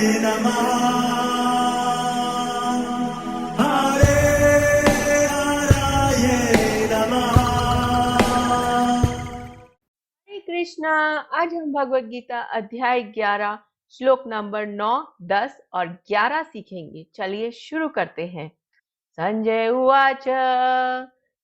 नमः। हरे हराय नमः। हरे कृष्णा। आज हम भगवत गीता अध्याय 11 श्लोक नंबर 9, 10 और 11 सीखेंगे। चलिए शुरू करते हैं। संजय उवाच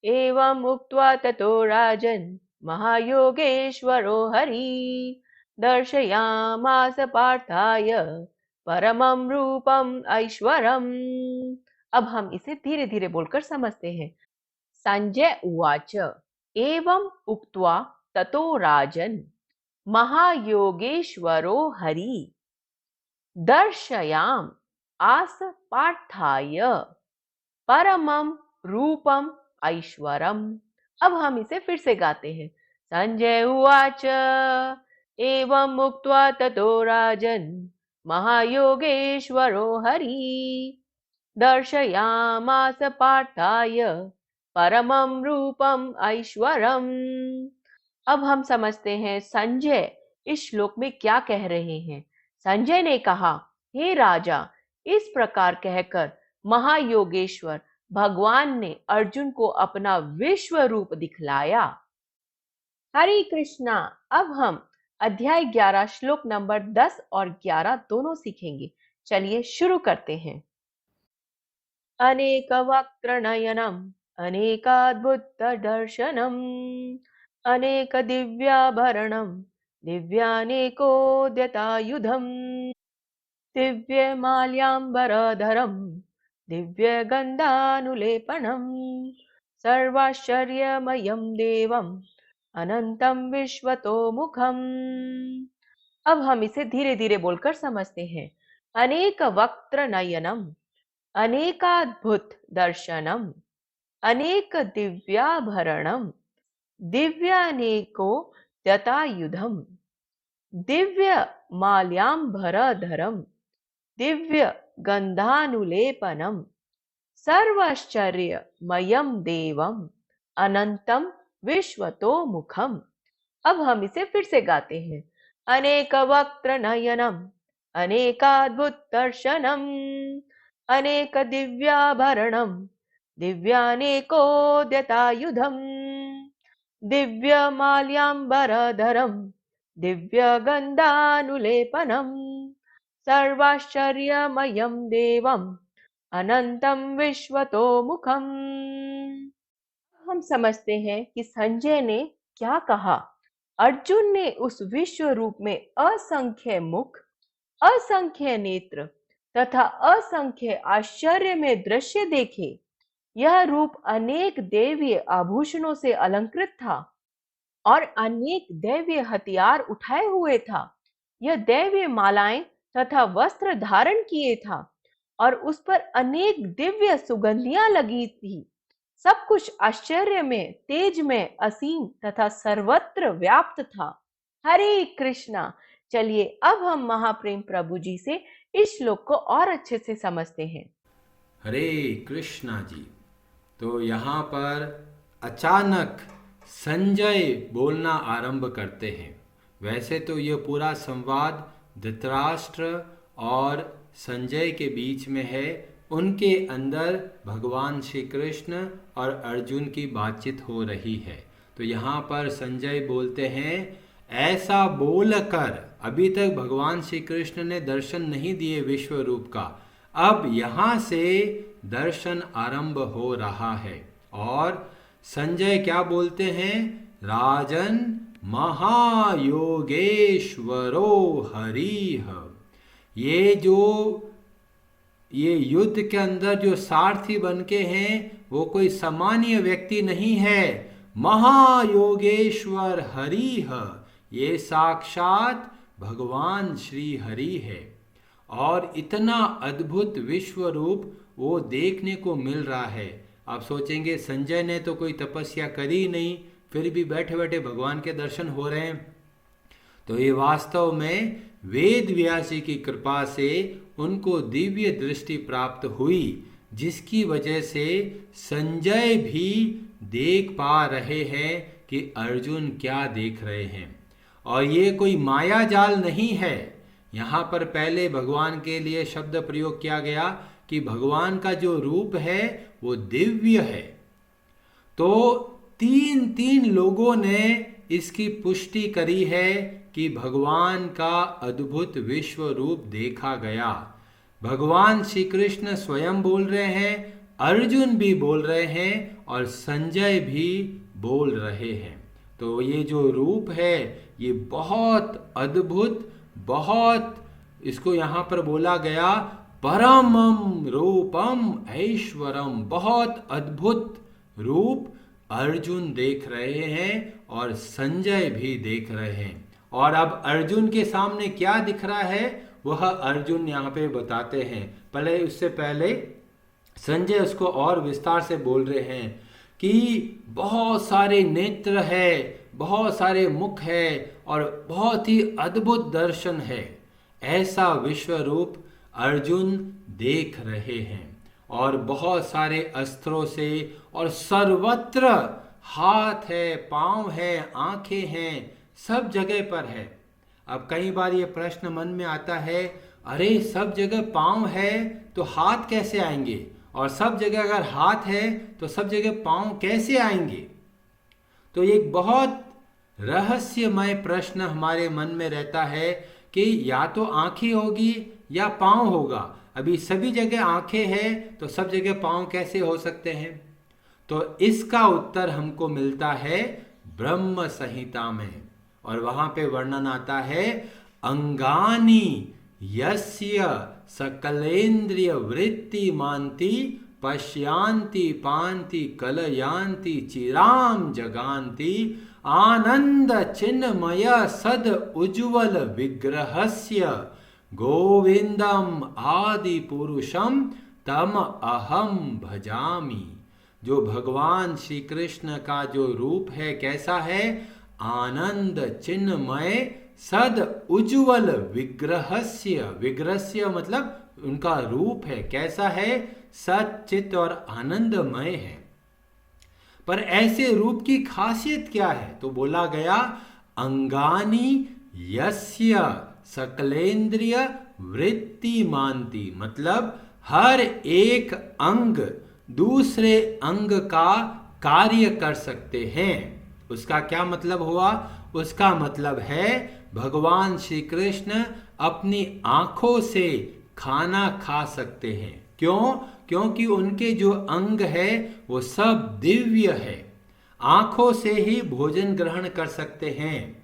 एवं उक्त्वा ततो राजन् महायोगेश्वरो हरि दर्शयामास पार्थाय परमं रूपम ऐश्वरम्। अब हम इसे धीरे धीरे बोलकर समझते हैं। संजय उवाच एवं उक्त्वा ततो राजन् महायोगेश्वरो हरि दर्शयाम आस पार्थाय परमं रूपम ऐश्वरम। अब हम इसे फिर से गाते हैं। संजय उवाच एवं मुक्त्वा ततो राजन् महायोगेश्वरो हरि दर्शयामास पार्थाय परमं रूपम ऐश्वरम। अब हम समझते हैं संजय इस श्लोक में क्या कह रहे हैं। संजय ने कहा, हे राजा, इस प्रकार कहकर महायोगेश्वर भगवान ने अर्जुन को अपना विश्व रूप दिखलाया। हरे कृष्णा। अब हम अध्याय 11 श्लोक नंबर 10 और 11 दोनों सीखेंगे। चलिए शुरू करते हैं। अनेक वक्त्र नयनम अनेकाद्भुत दर्शनम अनेक दिव्याभरणम दिव्यानेकोद्यतायुधम दिव्यमाल्याम्बरधरं दिव्यगन्धानुलेपनं सर्वाश्चर्यमयं देवम् अनंतं विश्वतोमुखम्। अब हम इसे धीरे धीरे बोलकर समझते हैं। अनेक वक्त्र नयनम अनेकाद्भुत दर्शनम अनेक दिव्याभरणम दिव्यानेको यतायुधम दिव्य माल्याम्बरधरम दिव्य गंधानुलेपनम सर्वाश्चर्यमयं देवम अनंतम विश्वतोमुखम। अब हम इसे फिर से गाते हैं। अनेक वक्त्र नयनम अनेकाद्भुत दर्शनम अनेक दिव्याभरणम दिव्यानेकोद्यतायुधम दिव्यमाल्याम्बरधरम दिव्यगन्धानुलेपनम् सर्वाश्चर्यमयं देवम् अनंतं विश्वतोमुखम्। हम समझते हैं कि संजय ने क्या कहा। अर्जुन ने उस विश्व रूप में असंख्य मुख, असंख्य नेत्र तथा असंख्य आश्चर्य में दृश्य देखे। यह रूप अनेक दैवीय आभूषणों से अलंकृत था और अनेक दैवीय हथियार उठाए हुए था। यह दैवीय मालाएं तथा वस्त्र धारण किए था और उस पर अनेक दिव्य सुगंधियां लगी थी। सब कुछ आश्चर्य में, तेज में, असीम तथा सर्वत्र व्याप्त था। हरे कृष्णा। चलिए अब हम महाप्रेम प्रभु जी से इस श्लोक को और अच्छे से समझते हैं। हरे कृष्णा जी। तो यहाँ पर अचानक संजय बोलना आरंभ करते हैं। वैसे तो ये पूरा संवाद धृतराष्ट्र और संजय के बीच में है। उनके अंदर भगवान श्री कृष्ण और अर्जुन की बातचीत हो रही है। तो यहाँ पर संजय बोलते हैं, ऐसा बोलकर अभी तक भगवान श्री कृष्ण ने दर्शन नहीं दिए विश्व रूप का, अब यहाँ से दर्शन आरंभ हो रहा है। और संजय क्या बोलते हैं, राजन महायोगेश्वरो हरिः। ये युद्ध के अंदर जो सारथी बन के हैं वो कोई सामान्य व्यक्ति नहीं है। महायोगेश्वर हरिः, ये साक्षात भगवान श्री हरि है। और इतना अद्भुत विश्व रूप वो देखने को मिल रहा है। आप सोचेंगे संजय ने तो कोई तपस्या करी नहीं, फिर भी बैठे बैठे भगवान के दर्शन हो रहे हैं। तो ये वास्तव में वेद व्यासी की कृपा से उनको दिव्य दृष्टि प्राप्त हुई, जिसकी वजह से संजय भी देख पा रहे हैं कि अर्जुन क्या देख रहे हैं। और ये कोई माया जाल नहीं है, यहाँ पर पहले भगवान के लिए शब्द प्रयोग किया गया कि भगवान का जो रूप है वो दिव्य है। तो तीन तीन लोगों ने इसकी पुष्टि करी है कि भगवान का अद्भुत विश्व रूप देखा गया। भगवान श्री कृष्ण स्वयं बोल रहे हैं, अर्जुन भी बोल रहे हैं और संजय भी बोल रहे हैं। तो ये जो रूप है ये बहुत अद्भुत, बहुत, इसको यहाँ पर बोला गया परमम रूपम ऐश्वरम, बहुत अद्भुत रूप अर्जुन देख रहे हैं और संजय भी देख रहे हैं। और अब अर्जुन के सामने क्या दिख रहा है वह अर्जुन यहाँ पे बताते हैं। पहले उससे पहले संजय उसको और विस्तार से बोल रहे हैं कि बहुत सारे नेत्र है, बहुत सारे मुख है और बहुत ही अद्भुत दर्शन है। ऐसा विश्व रूप अर्जुन देख रहे हैं और बहुत सारे अस्त्रों से, और सर्वत्र हाथ है, पांव है, आंखें हैं, सब जगह पर है। अब कई बार ये प्रश्न मन में आता है, अरे सब जगह पांव है तो हाथ कैसे आएंगे, और सब जगह अगर हाथ है तो सब जगह पांव कैसे आएंगे। तो ये एक बहुत रहस्यमय प्रश्न हमारे मन में रहता है कि या तो आंखें होगी या पांव होगा। अभी सभी जगह आंखें हैं तो सब जगह पांव कैसे हो सकते हैं। तो इसका उत्तर हमको मिलता है ब्रह्म संहिता में, और वहां पे वर्णन आता है अंगानी यस्य सकलेन्द्रिय वृत्ति मांति पश्यांति पांति कलयांति चिराम जगांति आनंद चिन्मय सद उज्ज्वल विग्रहस्य गोविंदम आदि पुरुषम तम अहम भजामि। जो भगवान श्री कृष्ण का जो रूप है कैसा है, आनंद चिन्मय सद उज्ज्वल विग्रहस्य, विग्रहस्य मतलब उनका रूप है कैसा है, सच्चित और आनंदमय है। पर ऐसे रूप की खासियत क्या है, तो बोला गया अंगानी यस्य सकलेन्द्रिय वृत्ति मानती, मतलब हर एक अंग दूसरे अंग का कार्य कर सकते हैं। उसका क्या मतलब हुआ, उसका मतलब है भगवान श्री कृष्ण अपनी आंखों से खाना खा सकते हैं। क्यों? क्योंकि उनके जो अंग है वो सब दिव्य है, आंखों से ही भोजन ग्रहण कर सकते हैं।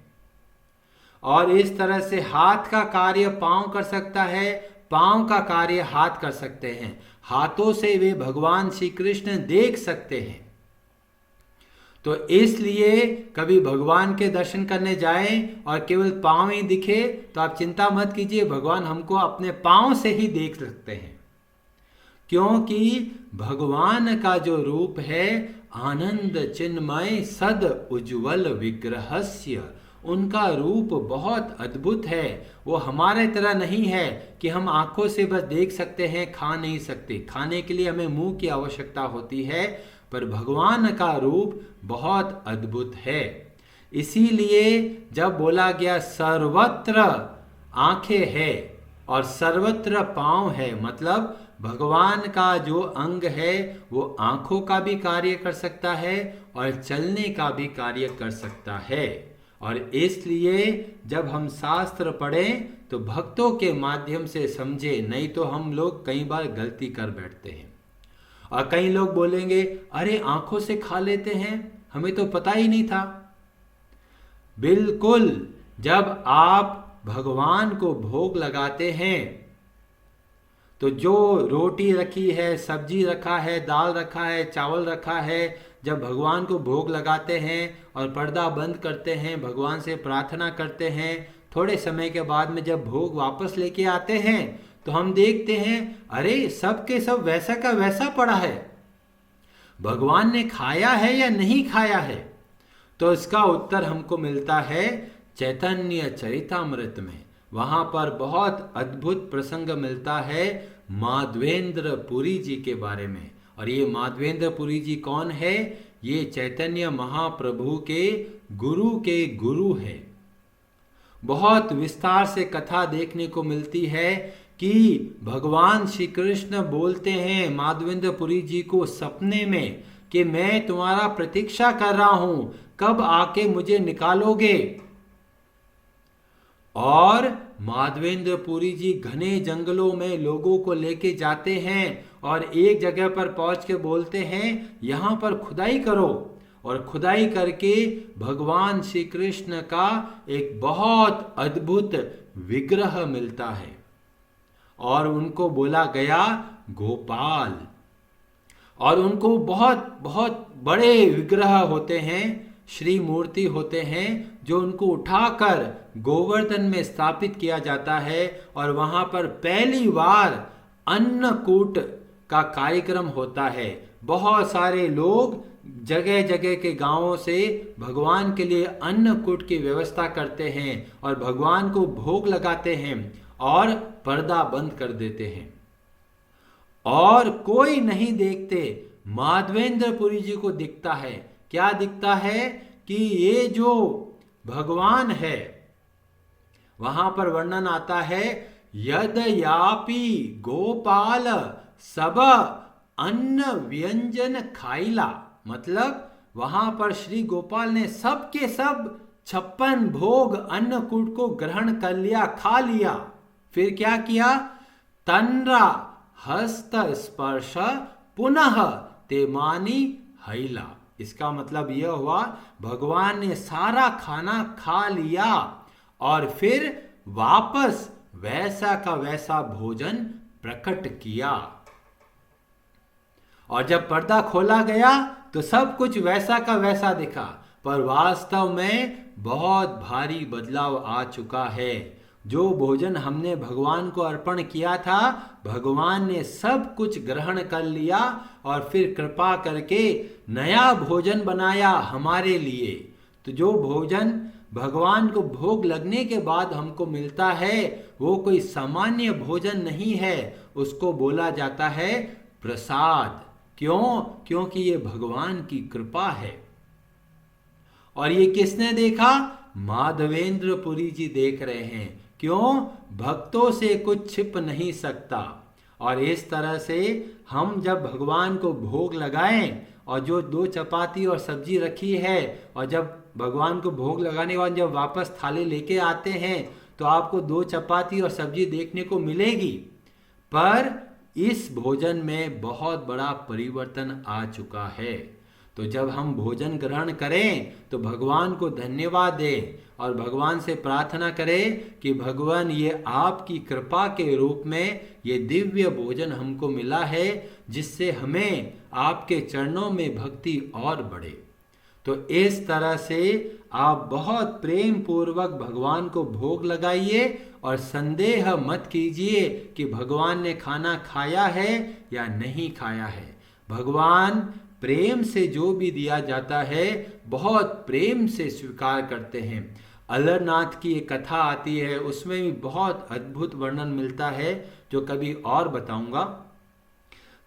और इस तरह से हाथ का कार्य पांव कर सकता है, पांव का कार्य हाथ कर सकते हैं, हाथों से वे भगवान श्री कृष्ण देख सकते हैं। तो इसलिए कभी भगवान के दर्शन करने जाएं और केवल पांव ही दिखे तो आप चिंता मत कीजिए, भगवान हमको अपने पांव से ही देख सकते हैं। क्योंकि भगवान का जो रूप है आनंद चिन्मय सद उज्ज्वल विग्रहस्य, उनका रूप बहुत अद्भुत है। वो हमारे तरह नहीं है कि हम आंखों से बस देख सकते हैं, खा नहीं सकते। खाने के लिए हमें मुंह की आवश्यकता होती है, पर भगवान का रूप बहुत अद्भुत है। इसीलिए जब बोला गया सर्वत्र आंखें है और सर्वत्र पांव है, मतलब भगवान का जो अंग है वो आंखों का भी कार्य कर सकता है और चलने का भी कार्य कर सकता है। और इसलिए जब हम शास्त्र पढ़ें तो भक्तों के माध्यम से समझे, नहीं तो हम लोग कई बार गलती कर बैठते हैं। और कई लोग बोलेंगे अरे आंखों से खा लेते हैं, हमें तो पता ही नहीं था। बिल्कुल, जब आप भगवान को भोग लगाते हैं तो जो रोटी रखी है, सब्जी रखा है, दाल रखा है, चावल रखा है, जब भगवान को भोग लगाते हैं और पर्दा बंद करते हैं, भगवान से प्रार्थना करते हैं, थोड़े समय के बाद में जब भोग वापस लेके आते हैं तो हम देखते हैं अरे सब के सब वैसा का वैसा पड़ा है, भगवान ने खाया है या नहीं खाया है। तो इसका उत्तर हमको मिलता है चैतन्य चरितामृत में। वहां पर बहुत अद्भुत प्रसंग मिलता है माधवेंद्र पुरी जी के बारे में। और ये माधवेंद्र पुरी जी कौन है? ये चैतन्य महाप्रभु के गुरु है। बहुत विस्तार से कथा देखने को मिलती है कि भगवान श्री कृष्ण बोलते हैं माधवेंद्रपुरी जी को सपने में कि मैं तुम्हारा प्रतीक्षा कर रहा हूं, कब आके मुझे निकालोगे। और माधवेंद्रपुरी जी घने जंगलों में लोगों को लेके जाते हैं और एक जगह पर पहुंच के बोलते हैं यहां पर खुदाई करो, और खुदाई करके भगवान श्री कृष्ण का एक बहुत अद्भुत विग्रह मिलता है और उनको बोला गया गोपाल। और उनको बहुत बहुत बड़े विग्रह होते हैं, श्री मूर्ति होते हैं, जो उनको उठाकर गोवर्धन में स्थापित किया जाता है और वहां पर पहली बार अन्नकूट का कार्यक्रम होता है। बहुत सारे लोग जगह जगह के गांवों से भगवान के लिए अन्नकूट की व्यवस्था करते हैं और भगवान को भोग लगाते हैं और पर्दा बंद कर देते हैं और कोई नहीं देखते। माधवेंद्रपुरी जी को दिखता है, क्या दिखता है कि ये जो भगवान है, वहां पर वर्णन आता है यदयापि गोपाल सब अन्न व्यंजन खाइला, मतलब वहां पर श्री गोपाल ने सब के सब 56 भोग अन्नकूट को ग्रहण कर लिया, खा लिया। फिर क्या किया? तन्रा हस्त स्पर्श पुनः तेमानी हैला। इसका मतलब यह हुआ भगवान ने सारा खाना खा लिया और फिर वापस वैसा का वैसा भोजन प्रकट किया। और जब पर्दा खोला गया तो सब कुछ वैसा का वैसा दिखा, पर वास्तव में बहुत भारी बदलाव आ चुका है। जो भोजन हमने भगवान को अर्पण किया था, भगवान ने सब कुछ ग्रहण कर लिया और फिर कृपा करके नया भोजन बनाया हमारे लिए। तो जो भोजन भगवान को भोग लगने के बाद हमको मिलता है वो कोई सामान्य भोजन नहीं है, उसको बोला जाता है प्रसाद। क्यों? क्योंकि ये भगवान की कृपा है। और ये किसने देखा? माधवेंद्रपुरी जी देख रहे हैं। क्यों? भक्तों से कुछ छिप नहीं सकता। और इस तरह से हम जब भगवान को भोग लगाएं और जो 2 चपाती और सब्जी रखी है, और जब भगवान को भोग लगाने के बाद जब वापस थाली लेके आते हैं तो आपको 2 चपाती और सब्जी देखने को मिलेगी, पर इस भोजन में बहुत बड़ा परिवर्तन आ चुका है। तो जब हम भोजन ग्रहण करें तो भगवान को धन्यवाद दें और भगवान से प्रार्थना करें कि भगवान ये आपकी कृपा के रूप में ये दिव्य भोजन हमको मिला है, जिससे हमें आपके चरणों में भक्ति और बढ़े। तो इस तरह से आप बहुत प्रेम पूर्वक भगवान को भोग लगाइए और संदेह मत कीजिए कि भगवान ने खाना खाया है या नहीं खाया है। भगवान प्रेम से जो भी दिया जाता है बहुत प्रेम से स्वीकार करते हैं। अलरनाथ की एक कथा आती है, उसमें भी बहुत अद्भुत वर्णन मिलता है जो कभी और बताऊंगा।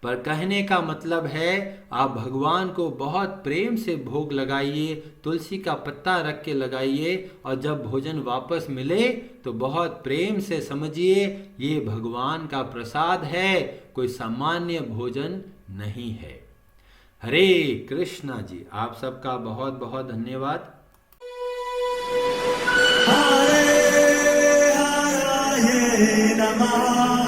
पर कहने का मतलब है आप भगवान को बहुत प्रेम से भोग लगाइए, तुलसी का पत्ता रख के लगाइए, और जब भोजन वापस मिले तो बहुत प्रेम से समझिए ये भगवान का प्रसाद है, कोई सामान्य भोजन नहीं है। हरे कृष्णा जी, आप सबका बहुत बहुत धन्यवाद। हरे हरे नमः।